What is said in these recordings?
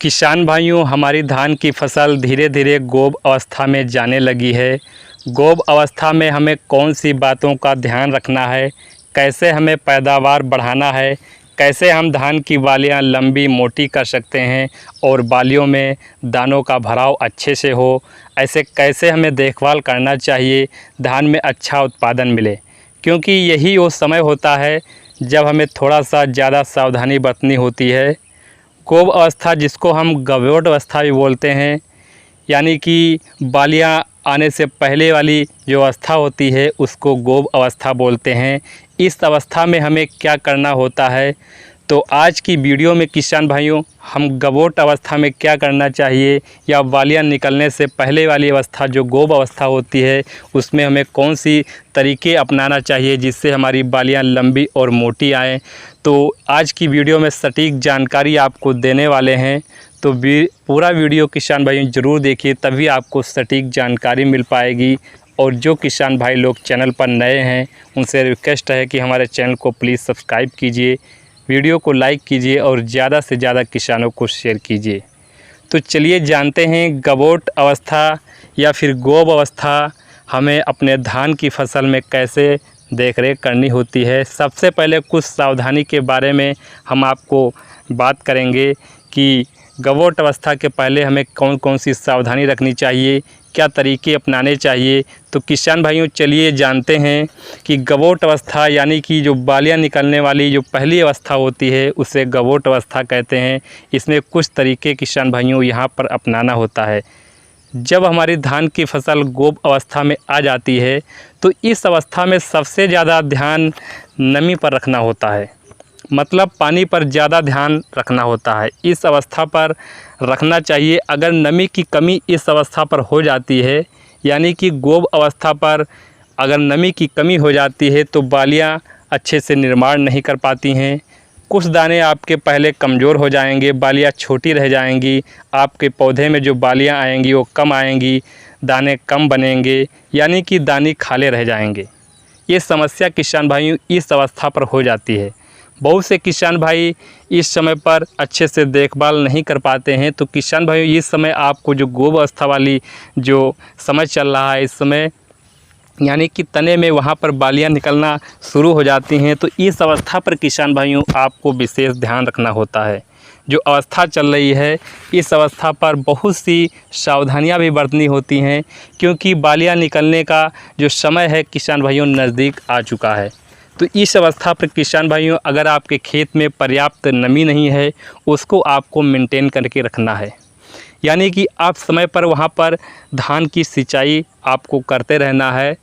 किसान भाइयों, हमारी धान की फसल धीरे धीरे गोब अवस्था में जाने लगी है। गोब अवस्था में हमें कौन सी बातों का ध्यान रखना है, कैसे हमें पैदावार बढ़ाना है, कैसे हम धान की बालियां लंबी मोटी कर सकते हैं और बालियों में दानों का भराव अच्छे से हो, ऐसे कैसे हमें देखभाल करना चाहिए, धान में अच्छा उत्पादन मिले। क्योंकि यही वो समय होता है जब हमें थोड़ा सा ज़्यादा सावधानी बरतनी होती है। गोब अवस्था, जिसको हम गवोट अवस्था भी बोलते हैं, यानी कि बालियां आने से पहले वाली जो अवस्था होती है उसको गोब अवस्था बोलते हैं। इस अवस्था में हमें क्या करना होता है, तो आज की वीडियो में किसान भाइयों हम गवोट अवस्था में क्या करना चाहिए या बालियां निकलने से पहले वाली अवस्था जो गोब अवस्था होती है उसमें हमें कौन सी तरीके अपनाना चाहिए जिससे हमारी बालियां लंबी और मोटी आएँ, तो आज की वीडियो में सटीक जानकारी आपको देने वाले हैं। तो पूरा वीडियो किसान भाइयों ज़रूर देखिए, तभी आपको सटीक जानकारी मिल पाएगी। और जो किसान भाई लोग चैनल पर नए हैं उनसे रिक्वेस्ट है कि हमारे चैनल को प्लीज़ सब्सक्राइब कीजिए, वीडियो को लाइक कीजिए और ज़्यादा से ज़्यादा किसानों को शेयर कीजिए। तो चलिए जानते हैं गवोट अवस्था या फिर गोब अवस्था हमें अपने धान की फसल में कैसे देखरेख करनी होती है। सबसे पहले कुछ सावधानी के बारे में हम आपको बात करेंगे कि गवोट अवस्था के पहले हमें कौन कौन सी सावधानी रखनी चाहिए, क्या तरीके अपनाने चाहिए। तो किसान भाइयों चलिए जानते हैं कि गवोट अवस्था यानी कि जो बालियां निकलने वाली जो पहली अवस्था होती है उसे गवोट अवस्था कहते हैं। इसमें कुछ तरीके किसान भाइयों यहाँ पर अपनाना होता है। जब हमारी धान की फसल गोब अवस्था में आ जाती है तो इस अवस्था में सबसे ज़्यादा ध्यान नमी पर रखना होता है, मतलब पानी पर ज़्यादा ध्यान रखना होता है। इस अवस्था पर रखना चाहिए। अगर नमी की कमी इस अवस्था पर हो जाती है, यानी कि गोब अवस्था पर अगर नमी की कमी हो जाती है तो बालियां अच्छे से निर्माण नहीं कर पाती हैं। कुछ दाने आपके पहले कमज़ोर हो जाएंगे, बालियां छोटी रह जाएंगी, आपके पौधे में जो बालियां आएंगी वो कम आएंगी, दाने कम बनेंगे, यानी कि दाने खाले रह जाएंगे। ये समस्या किसान भाइयों इस अवस्था पर हो जाती है। बहुत से किसान भाई इस समय पर अच्छे से देखभाल नहीं कर पाते हैं। तो किसान भाइयों इस समय आपको जो गोब अवस्था वाली जो समय चल रहा है, इस समय यानी कि तने में वहाँ पर बालियां निकलना शुरू हो जाती हैं, तो इस अवस्था पर किसान भाइयों आपको विशेष ध्यान रखना होता है। जो अवस्था चल रही है इस अवस्था पर बहुत सी सावधानियां भी बरतनी होती हैं, क्योंकि बालियां निकलने का जो समय है किसान भाइयों नज़दीक आ चुका है। तो इस अवस्था पर किसान भाइयों अगर आपके खेत में पर्याप्त नमी नहीं है उसको आपको मेंटेन करके रखना है, यानी कि आप समय पर वहाँ पर धान की सिंचाई आपको करते रहना है।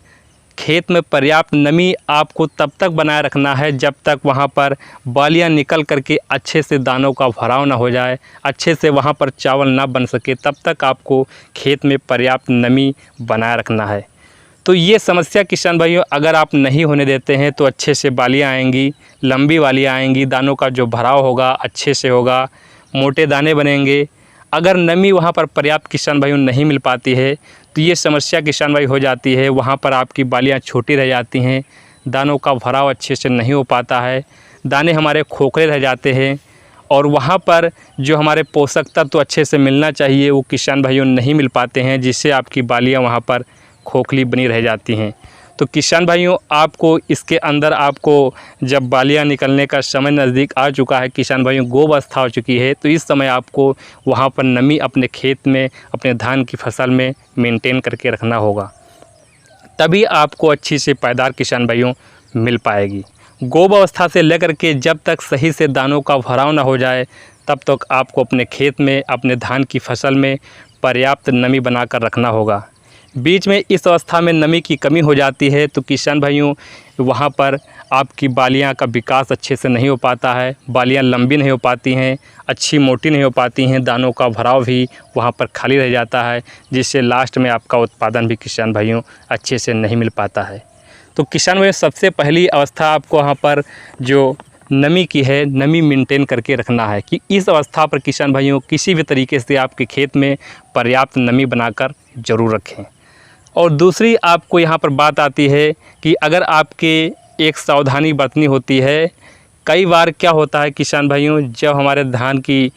खेत में पर्याप्त नमी आपको तब तक बनाए रखना है जब तक वहाँ पर बालियां निकल करके अच्छे से दानों का भराव ना हो जाए, अच्छे से वहाँ पर चावल ना बन सके, तब तक आपको खेत में पर्याप्त नमी बनाए रखना है। तो ये समस्या किसान भाइयों अगर आप नहीं होने देते हैं तो अच्छे से बालियां आएंगी, लंबी बालियां आएंगी, दानों का जो भराव होगा अच्छे से होगा, मोटे दाने बनेंगे। अगर नमी वहाँ पर पर्याप्त किसान भाइयों नहीं मिल पाती है तो ये समस्या किसान भाई हो जाती है, वहाँ पर आपकी बालियां छोटी रह जाती हैं, दानों का भराव अच्छे से नहीं हो पाता है, दाने हमारे खोखले रह जाते हैं और वहाँ पर जो हमारे पोषक तत्व तो अच्छे से मिलना चाहिए वो किसान भाइयों नहीं मिल पाते हैं, जिससे आपकी बालियां वहाँ पर खोखली बनी रह जाती हैं। तो किसान भाइयों आपको इसके अंदर आपको जब बालियां निकलने का समय नज़दीक आ चुका है, किसान भाइयों गोब अवस्था हो चुकी है, तो इस समय आपको वहाँ पर नमी अपने खेत में अपने धान की फसल में मेंटेन करके रखना होगा, तभी आपको अच्छी से पैदावार किसान भाइयों मिल पाएगी। गोब अवस्था से लेकर के जब तक सही से दानों का भराव ना हो जाए तब तक आपको अपने खेत में अपने धान की फसल में पर्याप्त नमी बनाकर रखना होगा। बीच में इस अवस्था में नमी की कमी हो जाती है तो किसान भाइयों वहाँ पर आपकी बालियां का विकास अच्छे से नहीं हो पाता है, बालियां लंबी नहीं हो पाती हैं, अच्छी मोटी नहीं हो पाती हैं, दानों का भराव भी वहाँ पर खाली रह जाता है, जिससे लास्ट में आपका उत्पादन भी किसान भाइयों अच्छे से नहीं मिल पाता है। तो किसान भाइयों सबसे पहली अवस्था आपको वहाँ पर जो नमी की है, नमी मेंटेन करके रखना है कि इस अवस्था पर किसान भाइयों किसी भी तरीके से आपके खेत में पर्याप्त नमी बनाकर ज़रूर रखें। और दूसरी आपको यहाँ पर बात आती है कि अगर आपके एक सावधानी बरतनी होती है। कई बार क्या होता है किसान भाइयों, जब हमारे धान की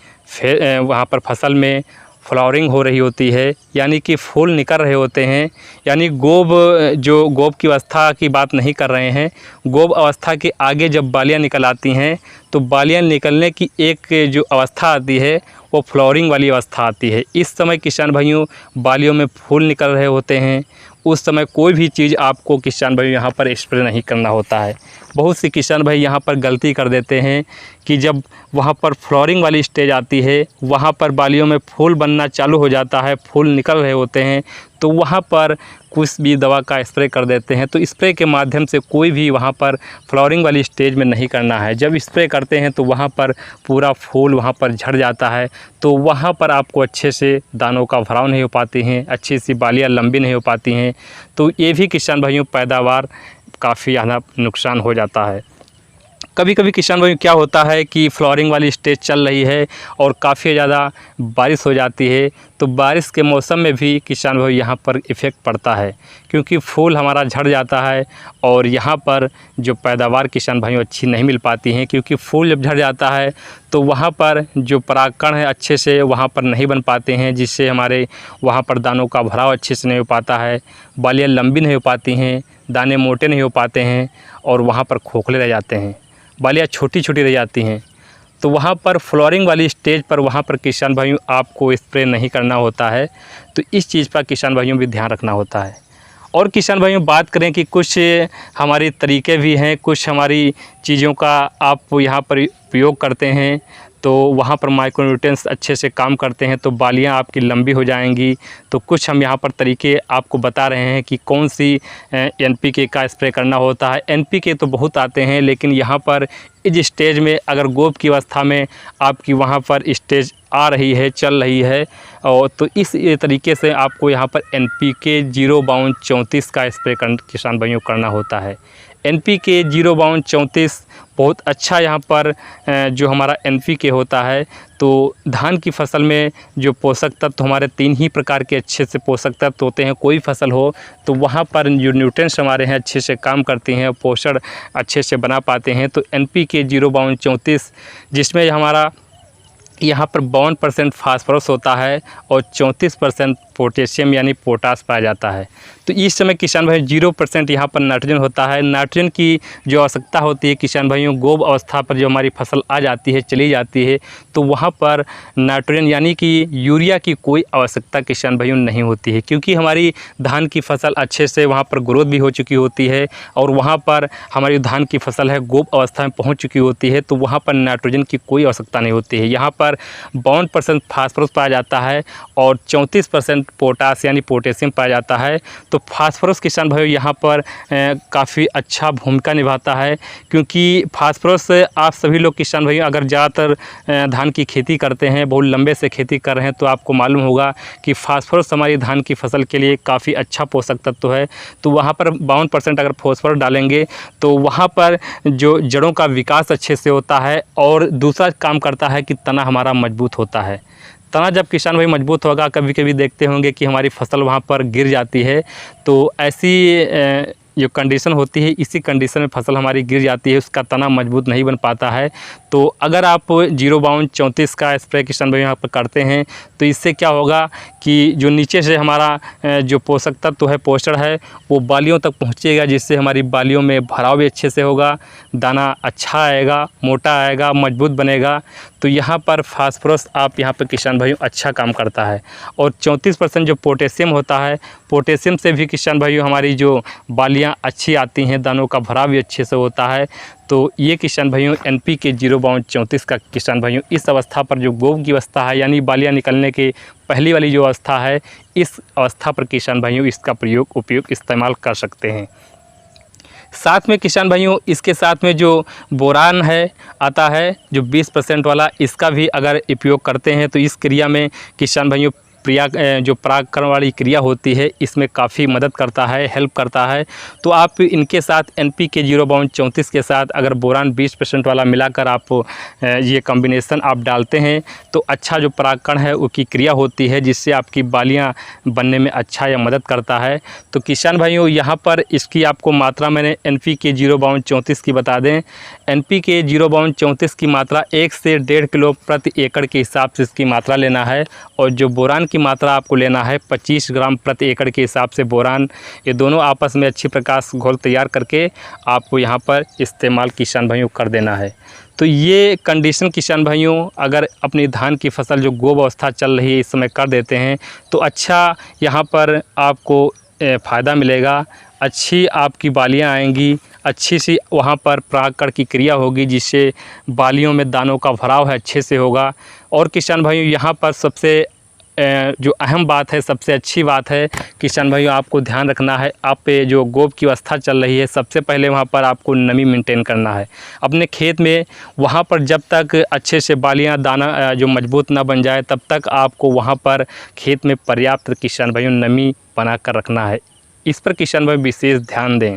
वहाँ पर फसल में फ्लावरिंग हो रही होती है, यानी कि फूल निकल रहे होते हैं। यानी गोब की अवस्था की बात नहीं कर रहे हैं, गोब अवस्था के आगे जब बालियाँ निकल आती हैं तो बालियाँ निकलने की एक जो अवस्था आती है वो फ्लावरिंग वाली अवस्था आती है। इस समय किसान भाइयों बालियों में फूल निकल रहे होते हैं। उस समय कोई भी चीज़ आपको किसान भाई यहाँ पर स्प्रे नहीं करना होता है। बहुत सी किसान भाई यहाँ पर गलती कर देते हैं कि जब वहाँ पर फ्लावरिंग वाली स्टेज आती है, वहाँ पर बालियों में फूल बनना चालू हो जाता है, फूल निकल रहे होते हैं, तो वहाँ पर कुछ भी दवा का स्प्रे कर देते हैं। तो स्प्रे के माध्यम से कोई भी वहाँ पर फ्लावरिंग वाली स्टेज में नहीं करना है। जब स्प्रे करते हैं तो वहाँ पर पूरा फूल वहाँ पर झड़ जाता है, तो वहाँ पर आपको अच्छे से दानों का भराव नहीं हो पाती हैं, अच्छी सी बालियाँ लंबी नहीं हो पाती हैं। तो ये भी किसान भाइयों पैदावार काफ़ी ज़्यादा नुकसान हो जाता है। कभी कभी किसान भाइयों क्या होता है कि फ्लावरिंग वाली स्टेज चल रही है और काफ़ी ज़्यादा बारिश हो जाती है, तो बारिश के मौसम में भी किसान भाई यहाँ पर इफ़ेक्ट पड़ता है, क्योंकि फूल हमारा झड़ जाता है और यहाँ पर जो पैदावार किसान भाइयों अच्छी नहीं मिल पाती हैं। क्योंकि फूल जब झड़ जाता है तो वहाँ पर जो परागकण है अच्छे से वहाँ पर नहीं बन पाते हैं, जिससे हमारे वहाँ पर दानों का भराव अच्छे से नहीं हो पाता है, बालियाँ लंबी नहीं हो पाती हैं, दाने मोटे नहीं हो पाते हैं और वहाँ पर खोखले रह जाते हैं, बालियाँ छोटी छोटी रह जाती हैं। तो वहाँ पर फ्लावरिंग वाली स्टेज पर वहाँ पर किसान भाइयों आपको स्प्रे नहीं करना होता है। तो इस चीज़ पर किसान भाइयों भी ध्यान रखना होता है। और किसान भाइयों बात करें कि कुछ हमारे तरीके भी हैं, कुछ हमारी चीज़ों का आप यहाँ पर उपयोग करते हैं तो वहाँ पर माइक्रोन्यूट्रिएंट्स अच्छे से काम करते हैं, तो बालियाँ आपकी लंबी हो जाएंगी। तो कुछ हम यहाँ पर तरीके आपको बता रहे हैं कि कौन सी NPK का स्प्रे करना होता है। NPK तो बहुत आते हैं, लेकिन यहाँ पर इस स्टेज में अगर गोब की अवस्था में आपकी वहाँ पर स्टेज आ रही है, चल रही है, और तो इस तरीके से आपको यहाँ पर NPK 0-34 का स्प्रे किसान भाइयों करना होता है। NPK 0-34 बहुत अच्छा यहाँ पर जो हमारा NPK होता है, तो धान की फसल में जो पोषक तत्व हमारे 3 ही प्रकार के अच्छे से पोषक तत्व होते हैं। कोई फसल हो तो वहाँ पर जो न्यूट्रिएंट्स हमारे हैं अच्छे से काम करती हैं, पोषण अच्छे से बना पाते हैं। तो NPK 0-34 जिसमें हमारा यहाँ पर 52% फास्फोरस होता है और 34% पोटेशियम यानी पोटास पाया जाता है। तो इस समय किसान भाई 0% यहाँ पर नाइट्रोजन होता है। नाइट्रोजन की जो आवश्यकता होती है किसान भाइयों गोब अवस्था पर जो हमारी फसल आ जाती है, चली जाती है, तो वहाँ पर नाइट्रोजन यानी कि यूरिया की कोई आवश्यकता किसान भाइयों नहीं होती है, क्योंकि हमारी धान की फसल अच्छे से वहाँ पर ग्रोथ भी हो चुकी होती है और वहाँ पर हमारी धान की फसल है गोब अवस्था में पहुँच चुकी होती है, तो वहाँ पर नाइट्रोजन की कोई आवश्यकता नहीं होती है। यहाँ पर 52% फास्फोरस पाया जाता है और 34% पोटास यानी पोटेशियम पाया जाता है। तो फास्फोरस किसान भाइयों यहाँ पर काफ़ी अच्छा भूमिका निभाता है, क्योंकि फास्फोरस आप सभी लोग किसान भाइयों अगर ज़्यादातर धान की खेती करते हैं, बहुत लंबे से खेती कर रहे हैं, तो आपको मालूम होगा कि फास्फोरस हमारी धान की फसल के लिए काफ़ी अच्छा पोषक तत्व है। तो वहाँ पर 52% अगर फास्फोरस डालेंगे तो वहाँ पर जो जड़ों का विकास अच्छे से होता है और दूसरा काम करता है कि तना हमारा मजबूत होता है। तना जब किसान भाई मजबूत होगा, कभी कभी देखते होंगे कि हमारी फसल वहाँ पर गिर जाती है, तो ऐसी जो कंडीशन होती है, इसी कंडीशन में फसल हमारी गिर जाती है, उसका तना मजबूत नहीं बन पाता है। तो अगर आप 0-34 का स्प्रे किसान भाई यहाँ पर करते हैं तो इससे क्या होगा कि जो नीचे से हमारा जो पोषक तत्व है, पोषण है, वो बालियों तक पहुँचेगा, जिससे हमारी बालियों में भराव भी अच्छे से होगा, दाना अच्छा आएगा, मोटा आएगा, मजबूत बनेगा। तो यहाँ पर फास्फोरस आप यहाँ पर किसान भाइयों अच्छा काम करता है। और 34% जो पोटेशियम होता है, पोटेशियम से भी किसान भाइयों हमारी जो बालियाँ अच्छी आती हैं, दानों का भराव भी अच्छे से होता है। तो ये किसान भाइयों NPK 0-34 का किसान भाइयों इस अवस्था पर जो गोब की अवस्था है, यानी बालियाँ निकलने की पहली वाली जो अवस्था है, इस अवस्था पर किसान भाइयों इसका उपयोग इस्तेमाल कर सकते हैं। साथ में किसान भाइयों इसके साथ में जो बोरान है आता है जो 20% वाला, इसका भी अगर उपयोग करते हैं तो इस क्रिया में किसान भाइयों जो परागकण वाली क्रिया होती है इसमें काफ़ी मदद करता है, हेल्प करता है। तो आप इनके साथ NPK 05234 के साथ अगर बोरान 20% वाला मिलाकर आप ये कॉम्बिनेशन आप डालते हैं तो अच्छा जो परागकण है उसकी क्रिया होती है, जिससे आपकी बालियाँ बनने में अच्छा या मदद करता है। तो किसान भाइयों, यहाँ पर इसकी आपको मात्रा मैंने NPK 05234 की बता दें। NPK 05234 की मात्रा 1 से 1.5 किलो प्रति एकड़ के हिसाब से इसकी मात्रा लेना है, और जो बोरान की मात्रा आपको लेना है 25 ग्राम प्रति एकड़ के हिसाब से बोरान। ये दोनों आपस में अच्छी प्रकार से घोल तैयार करके आपको यहाँ पर इस्तेमाल किसान भाइयों कर देना है। तो ये कंडीशन किसान भाइयों अगर अपनी धान की फसल जो गोब अवस्था चल रही है इस समय कर देते हैं तो अच्छा यहाँ पर आपको फ़ायदा मिलेगा, अच्छी आपकी बालियाँ आएंगी, अच्छी सी वहाँ पर परागकण की क्रिया होगी, जिससे बालियों में दानों का भराव है अच्छे से होगा। और किसान भाइयों यहाँ पर सबसे जो अहम बात है, सबसे अच्छी बात है किसान भाइयों, आपको ध्यान रखना है। आप पे जो गोब की अवस्था चल रही है सबसे पहले वहाँ पर आपको नमी मेंटेन करना है अपने खेत में। वहाँ पर जब तक अच्छे से बालियाँ दाना जो मजबूत ना बन जाए तब तक आपको वहाँ पर खेत में पर्याप्त किसान भाइयों नमी बना कर रखना है। इस पर किसान भाई विशेष ध्यान दें,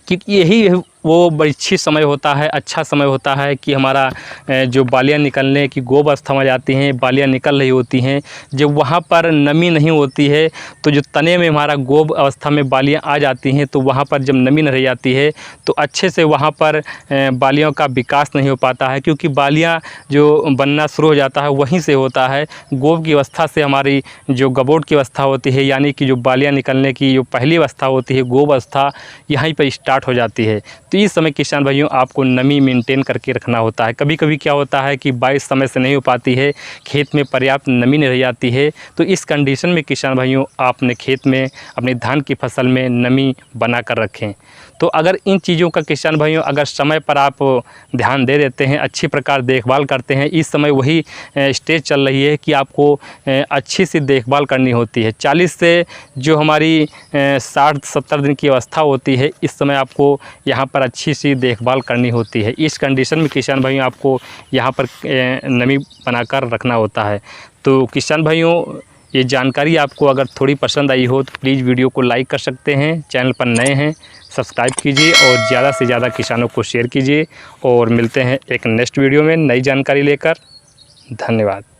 क्योंकि यही वो बड़ी अच्छी समय होता है, अच्छा समय होता है कि हमारा जो बालियाँ निकलने की गोब अवस्था में जाती हैं, बालियाँ निकल रही होती हैं, जब वहाँ पर नमी नहीं होती है तो जो तने में हमारा गोब अवस्था में बालियाँ आ जाती हैं, तो वहाँ पर जब नमी नहीं जाती है तो अच्छे से वहाँ पर बालियों का विकास नहीं हो पाता है, क्योंकि बालियाँ जो बनना शुरू हो जाता है वहीं से होता है। गोब की अवस्था से हमारी जो गबोट की अवस्था होती है, यानी कि जो बालियाँ निकलने की जो पहली अवस्था होती है गोब अवस्था, यहीं पर स्टार्ट हो जाती है। तो इस समय किसान भाइयों आपको नमी मेंटेन करके रखना होता है। कभी कभी क्या होता है कि बारिश समय से नहीं हो पाती है, खेत में पर्याप्त नमी नहीं रह जाती है, तो इस कंडीशन में किसान भाइयों आप अपने खेत में अपनी धान की फसल में नमी बना कर रखें। तो अगर इन चीज़ों का किसान भाइयों अगर समय पर आप ध्यान दे देते हैं, अच्छी प्रकार देखभाल करते हैं, इस समय वही स्टेज चल रही है कि आपको अच्छी सी देखभाल करनी होती है। 40 से जो हमारी 60-70 दिन की अवस्था होती है, इस समय आपको यहाँ पर अच्छी सी देखभाल करनी होती है। इस कंडीशन में किसान भाइयों आपको यहाँ पर नमी बनाकर रखना होता है। तो किसान भाइयों ये जानकारी आपको अगर थोड़ी पसंद आई हो तो प्लीज़ वीडियो को लाइक कर सकते हैं, चैनल पर नए हैं सब्सक्राइब कीजिए और ज़्यादा से ज़्यादा किसानों को शेयर कीजिए। और मिलते हैं एक नेक्स्ट वीडियो में नई जानकारी लेकर। धन्यवाद।